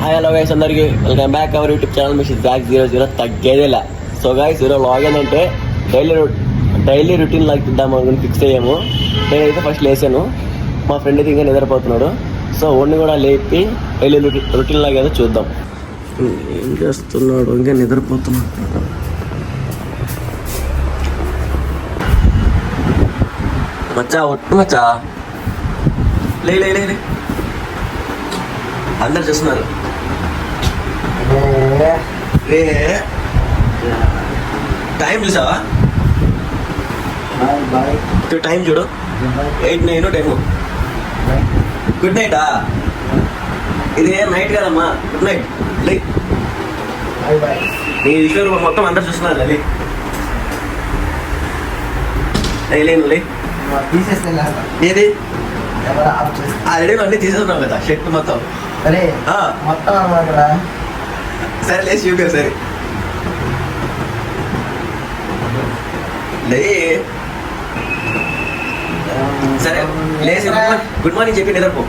Hello guys అందరికి welcome back our YouTube channel mission Jack 00 తగ్గేదేలా. So guys ఈరోజు లాగిన్ అంటే డైలీ రొటీన్ లాగా తిద్దాం అనుకుని ఫిక్స్ అయ్యాము. నేనైతే ఫస్ట్ లేసాను, మా ఫ్రెండ్ అయితే ఇంకా నిద్రపోతున్నాడు. సో ఒడిని కూడా లేపి డైలీ రొటీన్ లాగా ఏదో చూద్దాం. ఏం చేస్తున్నాడు? ఇంకా నిద్రపోతున్నాడు. మచ్చా ఒట్టు మచ్చా, లే లే లే అందరు చూస్తున్నారు. టైం చూసావా? టైం చూడు, 8, 9, 10. గుడ్ నైటా? ఇది నైట్ కదమ్మా, గుడ్ నైట్. లే నీ ఇల్లు మొత్తం అందరు చూస్తున్నారు. అది లేను లే. ఏది ఆల్రెడీ అన్నీ తీసేస్తున్నావు కదా, షర్ట్ మొత్తం. సరే సరే లేచి చూపా. సరే లే, సరే లేచి గుడ్ మార్నింగ్ చెప్పి నిద్రపో.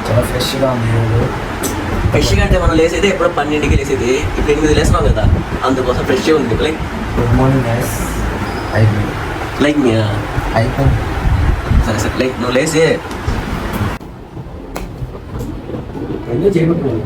చాలా ఫ్రెష్గా ఉంది. ఫ్రెష్గా అంటే మనం లేసేది ఎప్పుడో 12కి లేసేది, ఇప్పుడు 8 లేస్తున్నాం కదా, అందుకోసం ఫ్రెష్గా ఉంది. Like good morning guys. Like మీ అయిపోయింది. సరే సరే లైక్ నువ్వు లేసే ఎందుకు చేయబట్టున్నావు?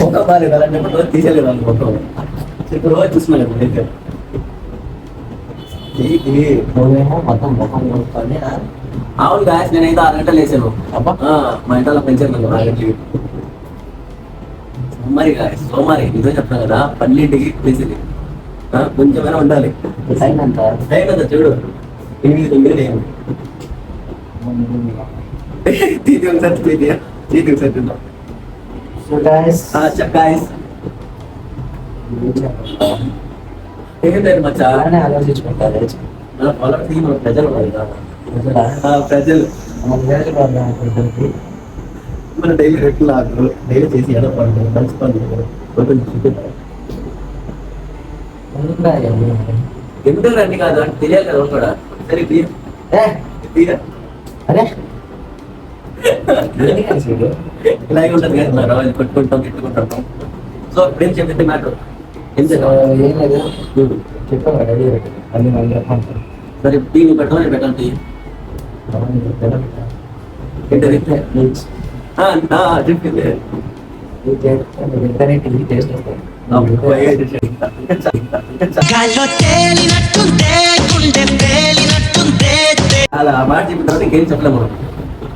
ఒక బాగాలేదు అలాంటి తీసేలేదు అనుకుంటాం. ఇప్పుడు రోజు చూస్తున్నాను అయితే మొత్తం ముఖం కొనుక్కొని. అవును గాయస్, నేనైతే 6 గంటలు వేసాను. మా ఇంట్లో పెంచాను 6 గంటలకి. సోమారి నిజం చెప్తాను కదా, 12కి లేసేది. కొంచెమైనా ఉండాలి. టైం ఎంత? టైం కదా చూడు, 8, 9 లేము. తీతి ఒకసారి సో గైస్ ఏంటంటే మచ్చా ఆలోచించుకుంటారు మన ఫాలోవర్స్ మన ప్రజలు ప్రజలు మన డైలీ రెట్లు లాగు డైలీ చేసి ఎలా పడుతుంది మంచి పనులు ఎందుకు రండి కాదు అంటే తెలియాలి కదా కూడా. సరే తీరా అరే ఇలాగే ఉంటుంది కదా, రోజు కొట్టుకుంటాం తిట్టుకుంటాం. సో ఇప్పుడేం చెప్తే మ్యాటర్ ఏం ఏం లేదు చెప్పాను రెడీ అన్ని మంది. సరే టీ నువ్వు పెట్టాలి, నేను పెట్టాలి టీ. అలా మాట చెప్పిన తర్వాత ఇంకేం చెప్పలేము.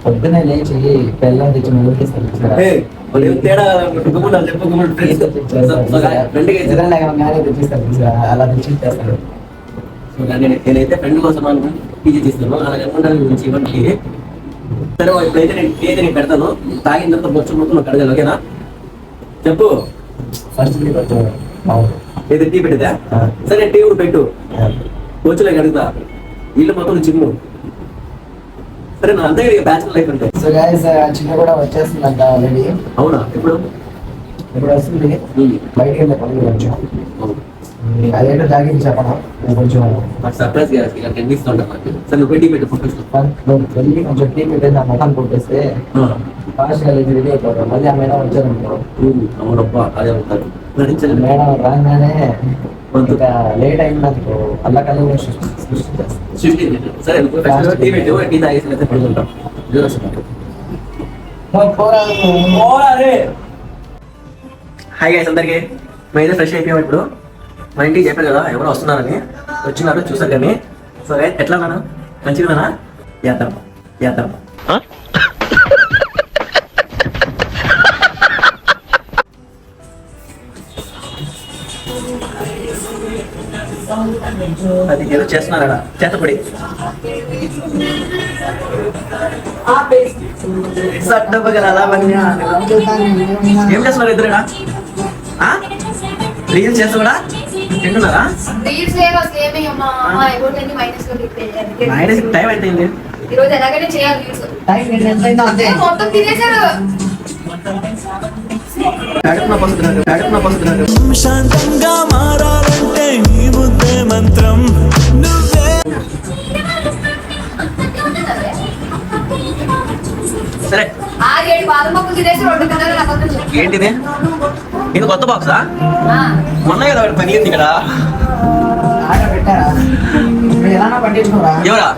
పొద్దునే లేచి పెళ్ళం తెచ్చి తేడా అలా తెచ్చిస్తాడు. నేనైతే ఫ్రెండ్ కోసం అనుకుని పీజీ తీస్తాను, అలాగే గురించి ఇవ్వండి. సరే ఇప్పుడైతే నేను టీ అయితే నేను పెడతాను, తాగిన తర్వాత బొచ్చు మొత్తం నువ్వు కడగాలి. ఓకేనా? చెప్పు. ఫస్ట్ ఏదో టీ పెట్టిదా? సరే టీ కూడా పెట్టు, బొచ్చులే కడుగుతా, ఇల్లు మొత్తం చిమ్ము. సరే నా అంతే బ్యాచులర్ లైఫ్ అంటే. సో గైస్ చిన్న కూడా వచ్చేస్తుందంట ఆల్రెడీ. అవునా? ఇప్పుడు వస్తుంది బయటికి వెళ్ళే పనులు కొంచెం. అదేంటో తాగింది చెప్పనా కొంచెం సర్ప్రైజ్ ఇస్తుంటాను. సరే నువ్వు టీ పెట్టు, వెళ్ళి కొంచెం టీ పెట్టేసి నా మొఖాన్ని కొట్టేస్తే ఫాస్ట్ గా రెడీ అయిపోతాం. మళ్ళీ ఆ మేడం వచ్చారనుకో. అవునబ్బా అదే ఉంటారు మేడం రాగానే ఇంకా లేట్ అయింది అనుకో అల్లకల్లా సరే టీ పెట్టు, టీ తాగేసి పడుకుంటాం. హాయ్ గైస్ అందరికి, మేమైతే ఫ్రెష్ అయిపోయాం. ఇప్పుడు మా ఇంటికి చెప్పారు కదా ఎవరో వస్తున్నారని, వచ్చినారు చూసారు కానీ. సో ఎట్లా ఉన్నాను? మంచిగా ఉన్నానా? యాత్ర అది ఏదో చేస్తున్నారా చేతపడి. ఏం చేస్తున్నారు ఇద్దరుగా? రీల్స్ చేస్తా కూడా తింటున్నారా? మైనస్ టైం అయితే ఈరోజు ఎలాగైనా చేయాలి. టైం ఎంత మొత్తం తినేశారు. శాంతంగా మారాలంటే నీ ముద్దే మంత్రం నువ్వే. సరే ఏంటిది ఇది కొత్త బాక్సా మొన్న కదా పగిలింది ఇక్కడ ఆడ పెట్టారా మీరు ఎలా పట్టించుకోరా ఎవరా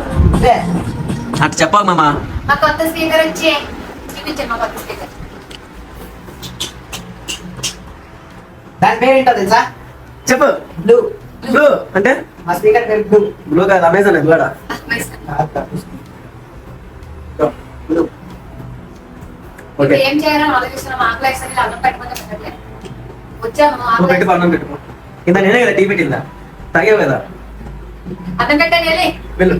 అటు చెప్పాలి మామ మా కొత్త స్పీకర్ వచ్చి చూపించండి మా కొత్త స్పీకర్. దాని పేరు ఏంటో తెలుసా చెప్పు బ్లూ బ్లూ అంటే మా స్పీకర్ పేరు బ్లూ బ్లూ కాదు అమెజాన్ అది కూడా బ్లూ ఓకే ఏం చేయాలని ఆలోచిస్తున్నాం. ఆకలి వేస్తుంది, అన్నం పెట్టమంటే పెట్టట్లేదు. వచ్చాము నువ్వు పెట్టి అన్నం పెట్టుకో ఇంత నేనే కదా టీ పెట్టిందా తాగావు కదా అన్నం పెట్టాను వెళ్ళి వెళ్ళు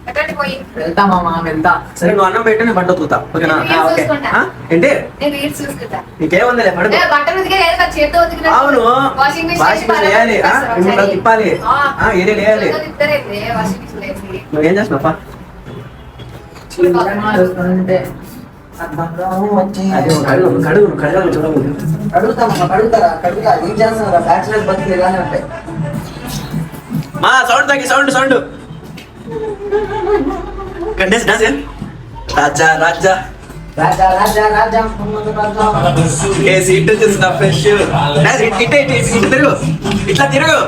పెట్టండి పోయి. వెళ్తా మామ వెళ్తా సరే నువ్వు అన్నం పెట్టి నేను బట్ట ఉతుకుతా ఓకేనా నేను ఓకే చూసుకుంటా. ఏంటి నేను రీల్స్ చూసుకుంటా. నీకేముందిలే పడుకో బట్టలు ఉతికే లేదు కదా, చేత్తో ఉతికినట్టు. అవును వాషింగ్ వాషింగ్ మిషన్ మిషన్ వేయాలి ఇప్పుడు తిప్పాలి ఏడే వేయాలి తిప్పలేదు వాషింగ్ మిషన్ వేసి. నువ్వేం చేస్తున్నావు చూస్తుంటే కడుగు చూడము కడుగుతా ఏం చేస్తున్నారా బ్యాచులర్ బతుకులు ఇలానే ఉంటాయి మా సౌండ్ తగ్గి సౌండ్ కండేసి డాన్స్ రాజా రాజా రాజా రాజా రాజా ఏ సీట్ వచ్చేసిన ఫ్రెష్ ఇటు తిరుగు ఇట్లా తిరుగు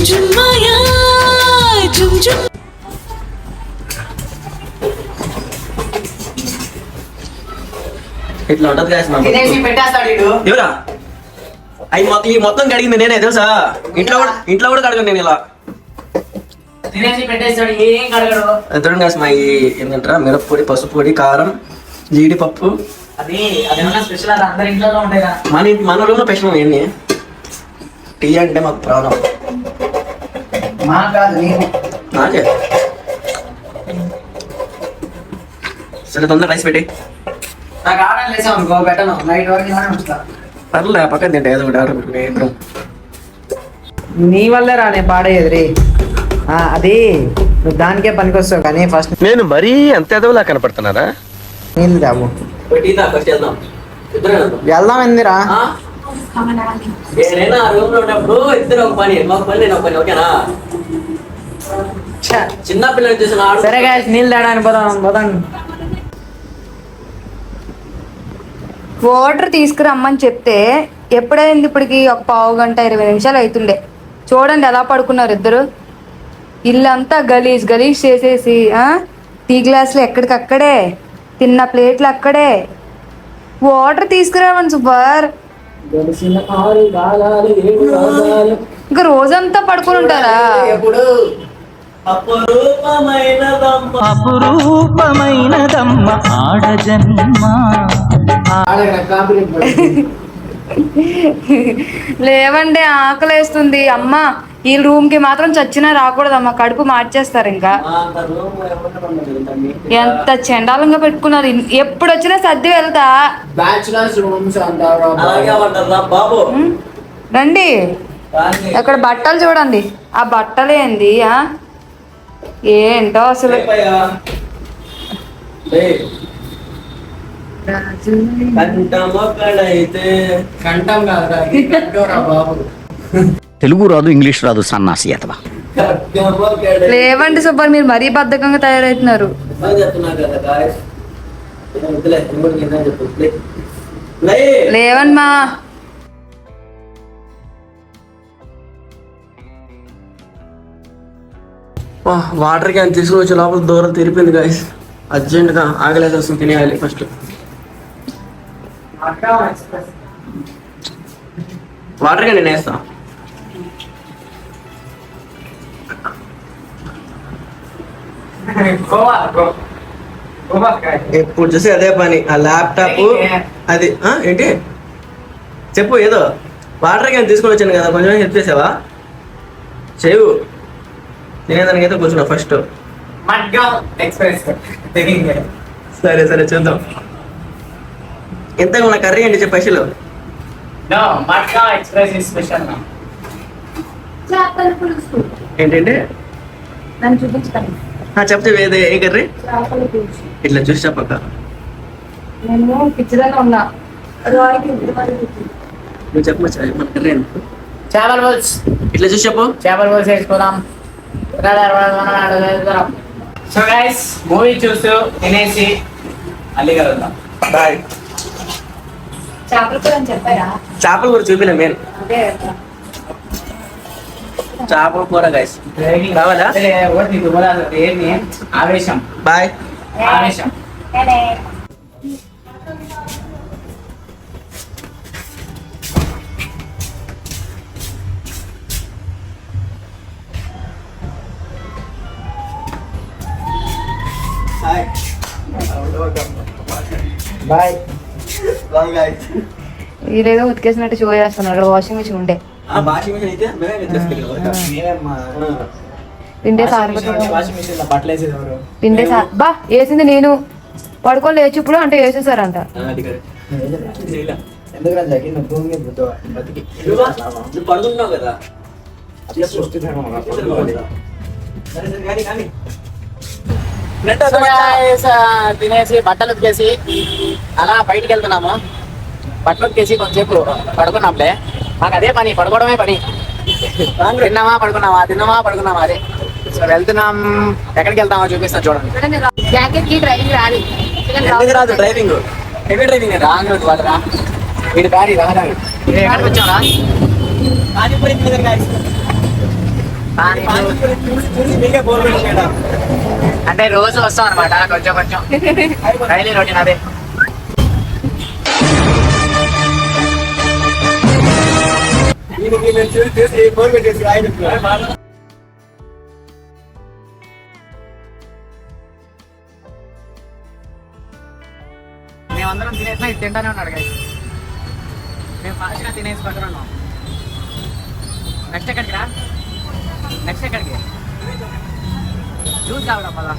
జుమ్మాయా జుమ్ జుమ్. ఇట్లా ఉంటది guys మా తినేసి పెట్టేస్తాడు వీడు ఎవరా ఈ మొత్తం కడిగింది నేనే తెలుసా ఇంట్లో కూడా కడగను నేను ఇలా తినేసి పెట్టేస్తాడు ఏం కడగడు చూడండి guys మా ఏంటంటారా మిరప్పొడి పసుపు పొడి కారం జీడిపప్పు అది అదేమన్నా స్పెషల్ అది అందరి ఇంట్లో ఉంటాయి కదా మన రూమ్ లో పెట్టుకున్నాం ఇవన్నీ టీ అంటే మాకు ప్రాణం మా కాదు నేను నాకే సరే తొందర రైస్ పెట్టి నాకు ఆర్డర్ లేసాం అనుకో పెట్టను నైట్ వరకు ఇలానే ఉంచుతా పర్లే పక్కన తింటే ఏదో ఒకటి ఆర్డర్ పెట్టుకుని ఇద్దరం నీ వల్లే రా నేను పాడేది రే అది నువ్వు దానికే పనికొస్తావు కానీ ఫస్ట్ నేను మరీ అంత ఎదవలా కనపడుతున్నారా నీళ్ళు తాగు టీ తా ఫస్ట్ వెళ్దాం ఇద్దరం వెళ్దాం వెళ్దాం ఎందురా నేనైనా ఆ రూమ్ లో ఉన్నప్పుడు ఇద్దరు ఒక పని ఒక పని నేను ఒక పని ఓకేనా చిన్న పిల్లలు చూసిన సరే గాయస్ నీళ్ళు తాగడానికి పోదాం వాటర్ తీసుకురమ్మని చెప్తే ఎప్పుడైంది ఇప్పటికి ఒక పావు గంట 20 నిమిషాలు అవుతుండే. చూడండి ఎలా పడుకున్నారు ఇద్దరు. ఇల్లంతా గలీజ్ చేసేసి టీ గ్లాసులు ఎక్కడికక్కడే, తిన్న ప్లేట్లు అక్కడే. వాటర్ తీసుకురావండి సూపర్. ఇంకా రోజంతా పడుకుని ఉంటారా? అపురూపమైనదమ్మ ఆడజన్మ. లేవండి ఆకలేస్తుంది. అమ్మ ఈ రూమ్ కి మాత్రం చచ్చినా రాకూడదమ్మా, కడుపు మార్చేస్తారు. ఇంకా ఎంత చండాలంగా పెట్టుకున్నారు. ఎప్పుడు వచ్చినా సర్ది వెళ్తా. రండి అక్కడ బట్టలు చూడండి. ఆ బట్టలు ఏంది ఏంటో అసలు. కంఠం కాదురా బాబు తెలుగు రాదు ఇంగ్లీష్ రాదు సన్నాసి అతవా లేవండి సూపర్, మీరు మరీ బద్ధకంగా తయారవుతున్నారు. లేవండి మా. వాటర్ క్యాన్ తీసుకుని వచ్చే లోపల దూరం తిరిపింది గాయస్. అర్జెంట్గా ఆగలేదు వస్తుంది, తినేయాలి ఫస్ట్. వాటర్ క్యాన్ నేను వేస్తా. ఎప్పుడు చూసి అదే పని. ఆ ల్యాప్టాప్ అది ఏంటి చెప్పు. ఏదో వాటర్ క్యాన్ తీసుకొని వచ్చాను కదా, కొంచెం హెల్ప్ చేసావా? చెవు తినేదానికి అయితే కూర్చున్నా ఫస్ట్. సరే సరే చూద్దాం. ఎంతగా ఉన్న కర్రీ ఏంటి చెప్పు స్పెషల్. చేపల పులుసు ఏంటంటే నన్ను చూపించుతాను. చెప్తే ఏదే ఏ కర్రీ ఇట్లా చూసి చెప్పక నేను పిచ్చిదాన్ని ఉన్నా నువ్వు చెప్పమచ్చా మన కర్రీ అనుకో చేపల పులుసు ఇట్లా చూసి చెప్పు చేపల పులుసు వేసుకుందాం. సో గైస్ మూవీ చూస్తూ తినేసి మళ్ళీ కలుద్దాం. బాయ్. చేపల కూర అని చెప్పారా? చేపల కూర చూపిలే మెయిన్ అదే చేపల కూర గైస్ కావాలా? ఏంటి ఆవేశం బాయ్. ఆవేశం. బాయ్. వీరేదో ఉతికేసినట్టు షో చేస్తున్నాడు. వాషింగ్ మిషన్ ఉండే వాషింగ్ మిషన్ అయితే మేమే నేనేమ్మా పిండే వాషింగ్ మిషన్ లో బట్టలు వేసేది ఎవరు? పిండే బా వేసింది నేను పడుకొని లేచి ఇప్పుడు అంటే వేసేసారంట. ఎందుకు జగి నువ్వు భూమి మీద బతికి నువ్వు పడుకుంటున్నావు కదా సృష్టి ధర్మం తినేసి బట్టలు ఉతికేసి అలా బయటికి వెళ్తున్నాము. బట్టలు ఉతికేసి కొంచెంసేపు పడుకున్నాంలే. మాకు అదే పని, పడుకోవడమే పని. తిన్నామా పడుకున్నామా, తిన్నామా పడుకున్నామా, అదే. సో వెళ్తున్నాం. ఎక్కడికి వెళ్తామో చూపిస్తాను చూడండి. జాకెట్ కి డ్రైవింగ్ రాదు. ఎందుకు రాదు డ్రైవింగ్? హెవీ డ్రైవింగ్ రాంగ్ రోజు వాళ్ళరా వీడి బ్యారీ రాదు. ఎక్కడికి వచ్చారా? అంటే రోజు వస్తాం అనమాట, కొంచెం కొంచెం డైలీ రొటీన్ అదే. మేమందరం తినేసినా ఇది తింటానే ఉన్నాడు గైస్. మేము ఫాస్ట్గా తినేసి పట్టుకున్నాం. నెక్స్ట్ ఎక్కడికి రా? నెక్స్ట్ ఎక్కడికి? జ్యూస్ కావడం వల్ల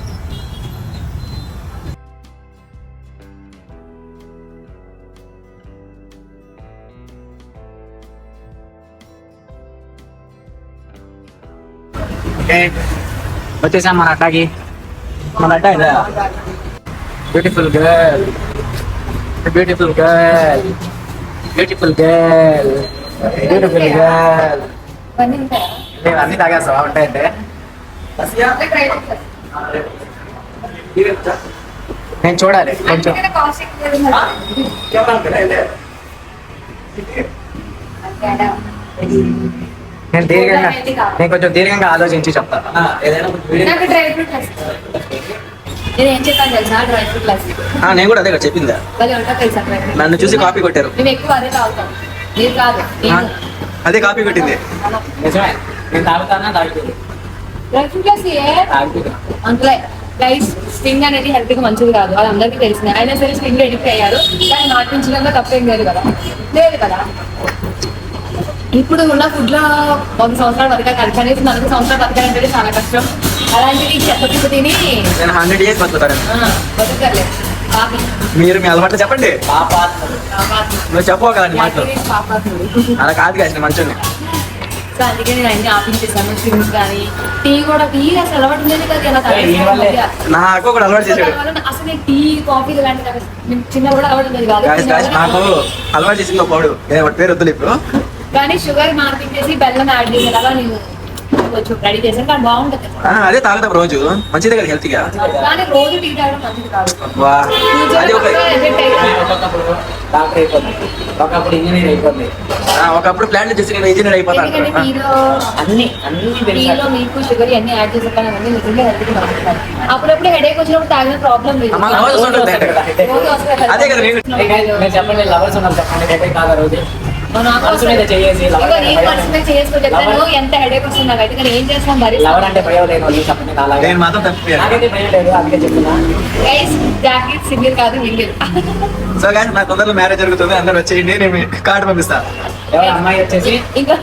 వచ్చేసాం మన అడ్డాకి. మన అడ్డా ఇదా? Beautiful girl, beautiful girl, beautiful girl, beautiful girl. మేము అన్ని తాగేస్తావా ఉంటాయంటే? నేను చూడాలి కొంచెం. నేను కొంచెం దీర్ఘంగా ఆలోచించి చెప్తాను. ఏం చెప్పాను తెలుసా? డ్రై ఫ్రూట్ లస్సీ నేను కూడా అదే కదా చెప్పిందా. తెలుసా? నన్ను చూసి కాపీ కొట్టారు. మేము ఎక్కువ అదే తాగుతాం. మీరు కాదు, అదే కాపీ కొట్టింది. నిజమే, నేను తాగుతానా తాగుతుంది. డ్రై ఫ్రూట్ లస్సీ అంతే. రైస్ స్టింగ్ అనేది హెల్త్ కి మంచిది కాదు, అది అందరికీ తెలిసింది. అయినా సరే స్టింగ్ ఎడిక్ట్ అయ్యారు. కానీ నాటించడంలో తప్పేం లేదు కదా. లేదు కదా. ఇప్పుడు ఉన్న ఫుడ్ లో 100 సంవత్సరాలు బతకాలి, కనీసం 40 సంవత్సరాలు బతకాలంటే చాలా కష్టం. అలాంటిది చెత్త తిని నేను 100 years బతుకుతాను. బతుకర్లేదు. మీరు మీ అలవాట్లు చెప్పండి. నువ్వు చెప్పవు కదా మాటలు. అలా కాదు కదా మంచిగా. సో అందుకే నేను అన్ని ఆపించేసాను. స్టింగ్స్ కానీ టీ కూడా. టీ అసలు అలవాటు ఉండేది కదా. నాకు కూడా అలవాటు చేశాడు. అసలు టీ కాఫీ ఇలాంటి చిన్న కూడా అలవాటు ఉండేది కాదు. నాకు అలవాటు చేసింది ఒక పౌడు పేరు వద్దులు ఇప్పుడు. కానీ షుగర్ మార్పించేసి బెల్లం యాడ్ చేశారు. అలా నేను కొంచెం రెడీ చేశాను. కానీ బాగుంటుంది. అదే తాగుతాం రోజు, మంచిదే కదా హెల్త్ గా. కానీ రోజు టీ తాగడం మంచిది కాదు. అది ఒక ఒకప్పుడు డాక్టర్ అయిపోతుంది, ఒకప్పుడు ఇంజనీర్ అయిపోతుంది. ఒకప్పుడు ప్లాన్ చేసి నేను ఇంజనీర్ అయిపోతాను. ఎందుకంటే టీలో అన్ని అన్ని టీలో మీకు షుగర్ అన్ని యాడ్ చేశారు. కానీ అవన్నీ నిజంగా హెల్త్ కి మంచిది కాదు. అప్పుడప్పుడు హెడేక్ వచ్చినప్పుడు తాగిన ప్రాబ్లం లేదు. అదే కదా నేను మీరు చెప్పండి, లవర్స్ ఉన్నారు చెప్పండి, హెడేక్ కాదా రోజు? మనసు మీద చేసి ఎంత హెడేక్ వస్తుంది అయితే. కానీ ఏం చేస్తాం మరి. లవర్ అంటే భయం లేదు వాళ్ళు చెప్పండి. నేను మాత్రం తప్పిపోయాను. నాకైతే భయం లేదు, అందుకే చెప్తున్నా. జాకెట్ సింగిల్ కాదు మింగిల్. సో గాయస్ నా తొందరలో మ్యారేజ్ జరుగుతుంది, అందరూ వచ్చేయండి. నేను కార్డు పంపిస్తా. ఎవరు అమ్మాయి వచ్చేసి ఇంకా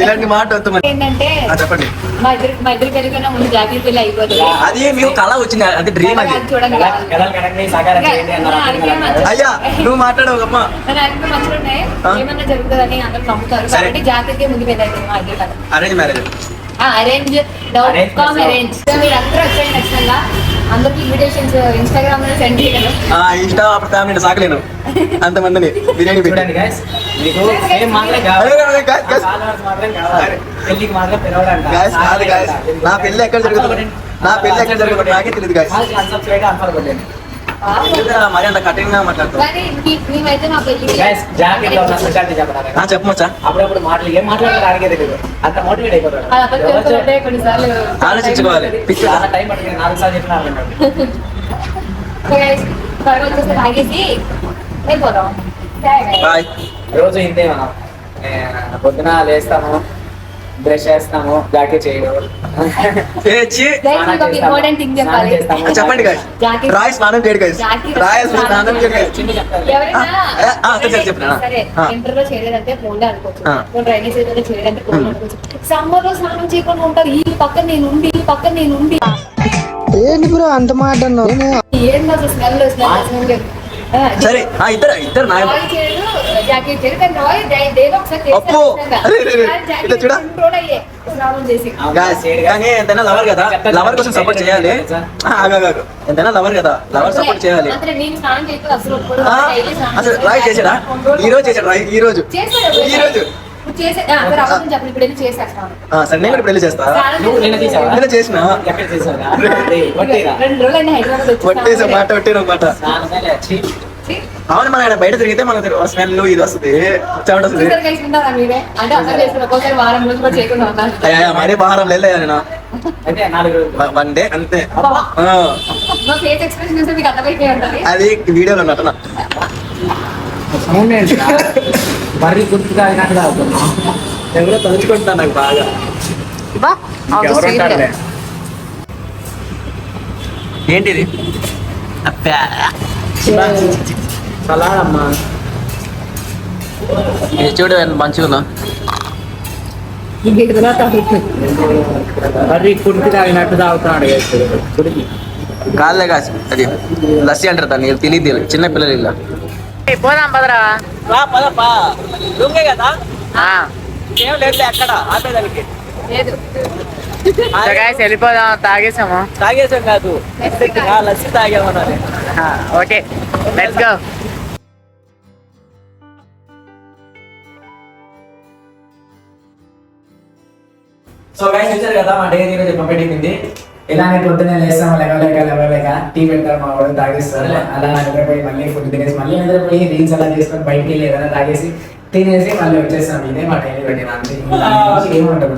ఇలాంటి మాట వద్దు మరి. ఏంటంటే చెప్పండి. మా ఇద్దరు పెళ్ళికన్నా ముందు జాకెట్ పెళ్లి అయిపోతుంది. అది మీకు కళ వచ్చింది, అది డ్రీమ్. అది చూడండి. కలలు కడండి, సాకారం చేయండి అన్నారు. అయ్యా నువ్వు మాట్లాడవు అమ్మా. మంచిగా ఉన్నాయి. ఏమన్నా జరుగుతుందని అందరూ నమ్ముతారు. కాబట్టి జాకెట్ ముందు పెళ్ళి అవుతుంది మా ఇద్దరు. Arrange marriage. అరేంజ్ అరేంజ్ మీరు అందరూ వచ్చేయండి ఖచ్చితంగా. అందరికి ఇన్విటేషన్స్ ఇన్స్టాగ్రామ్ లో సెండ్ చేయగలను. ఇన్స్టా ఫ్యామిలీ సాకలేను అంతమందిని బిర్యానీ చూడండి guys, మీకు ఏం మాత్రం కావాలి, followers మాత్రం కావాలి, పెళ్ళికి మాత్రం పిలవడానికి నా పెళ్లి ఎక్కడ జరుగుతుంది నాకే తెలియదు guys. unsubscribe unfollow కొట్టండి. మరి అంత కఠినంగా మాట్లాడుతాం. కానీ మేమైతే మా పెళ్ళికి Guys, జాకెట్ లో ఉన్న స్పెషాలిటీ చెప్పడానికి చెప్పమచ్చా అప్పుడప్పుడు మాటలు ఏం మాట్లాడాలో అడిగే తెలియదు, అంత మోటివేట్ అయిపోతాడు. అది అర్థం చేసుకోవాలంటే కొన్నిసార్లు ఆలోచించుకోవాలి. చాలా టైం పడుతుంది, 4 సార్లు చెప్పినా అర్థం కాదు. త్వరగా వచ్చేస్తే తాగేసి వెళ్ళిపోతాం. బాయ్. రోజు ఇంతే మనం పొద్దున లేస్తాము, బ్రష్ చేస్తాము, జాకెట్ చేయడం, ఇంపార్టెంట్ థింగ్ చెప్పాలి. చెప్పండి guys. రాయ్ స్నానం చేయడు guys. రాయ్ స్నానం చేయడు guys. ఎవరైనా చెప్పినా సరే వింటర్ లో చేయలేదంటే ఫోన్ లో అనుకోవచ్చు, రైనీ సీజన్ లో చేయలేదంటే ఫోన్ అనుకోవచ్చు. సమ్మర్ లో స్నానం చేయకుండా ఉంటారు, ఈ పక్కన నేను ఉండి ఏంటి బ్రో అంత మాట అన్నావు? ఏం స్మెల్ సరే ఇద్దరు నా జాకెట్ చేయడు కానీ రాయ్ డైలీ ఒకసారి అప్పు. అరే, ఇట్లా చూడా. స్నానం చేసి కానీ ఎంతైనా లవర్ కదా, లవర్ కోసం సపోర్ట్ చేయాలి. ఎంతైనా లవర్ కదా, లవర్ సపోర్ట్ చేయాలి. మాత్రం నేను స్నానం చేయకపోతే అసలు ఒప్పుకోను. డైలీ స్నానం అసలు రాయ్ చేసాడా? ఈ రోజు చేసాడు రాయ్. ఈ రోజు సరే నేను కూడా పెళ్లి చేస్తా. నువ్వు నిన్న తీసావా? నిన్న చేసిన ఎక్కడ చేసావా? కొట్టేరా? 2 రోజులైనా హైదరాబాద్ కొట్టేసా మాట మాట. స్నానమే ఛీ. అవును మన ఆయన బయట తిరిగితే మనకు స్మెల్ ఇది వస్తుంది, చెమట వస్తుంది. వారం రోజులు కూడా చేయకుండా ఉన్నారు. మరీ బాహారం లేదు నేను అంటే 4 రోజులు. 1 డే అంతే. ఫేస్ ఎక్స్ప్రెషన్ చూస్తే మీకు అర్థమైపోయి ఉంటుంది. అది వీడియోలో ఉన్నట్టు మర్రి గుర్తుగా అయినట్టు తాగుతున్నా. ఎవరో తలుచుకుంటున్నా నాకు బాగా. ఎవరుంటారులే. ఏంటిది సలాడమ్మా. చూడు మంచిగా ఉందా? మర్రి కుర్తి తాగినట్టు తాగుతున్నాడు. కుడికి కాదులే కాదు, అది లస్సీ అంటారు దాన్ని, తెలియదు చిన్న పిల్లలు ఇలా. పోదాం పదరా. రూమే కదా ఏం లేదు అక్కడ ఆపేదానికి. లేదు వెళ్ళిపోదాం, తాగేసాము. తాగేసాం కాదు, లస్సీ తాగేమన్నారు. Okay let's go. So guys చూసారు కదా మా డే ఈరోజు కంప్లీట్ అయిపోయింది. ఇలానే పొద్దున్నే లేస్తాము, లేవలేక టీ పెడతారు, మా వాడు తాగేస్తారు. అలా నిద్రపోయి మళ్ళీ ఫుడ్ తినేసి మళ్ళీ నిద్రపోయి రీల్స్ అలా చేసుకొని బయటికి వెళ్ళి ఏదైనా తాగేసి తినేసి మళ్ళీ వచ్చేస్తాం. ఇదే మా డైలీ రొటీన్. అంతే, ఏముండదు.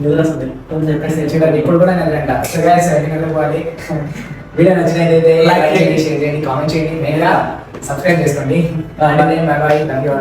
నిద్ర వస్తుంది చెప్పేసి చూడండి, ఇప్పుడు కూడా నిద్రంట. సో గైస్ నిద్రపోవాలి. వీడియో నచ్చినట్లయితే లైక్ చేయండి, షేర్ చేయండి, కామెంట్ చేయండి, మెయిన్గా సబ్స్క్రైబ్ చేసుకోండి. Bye bye, thank you.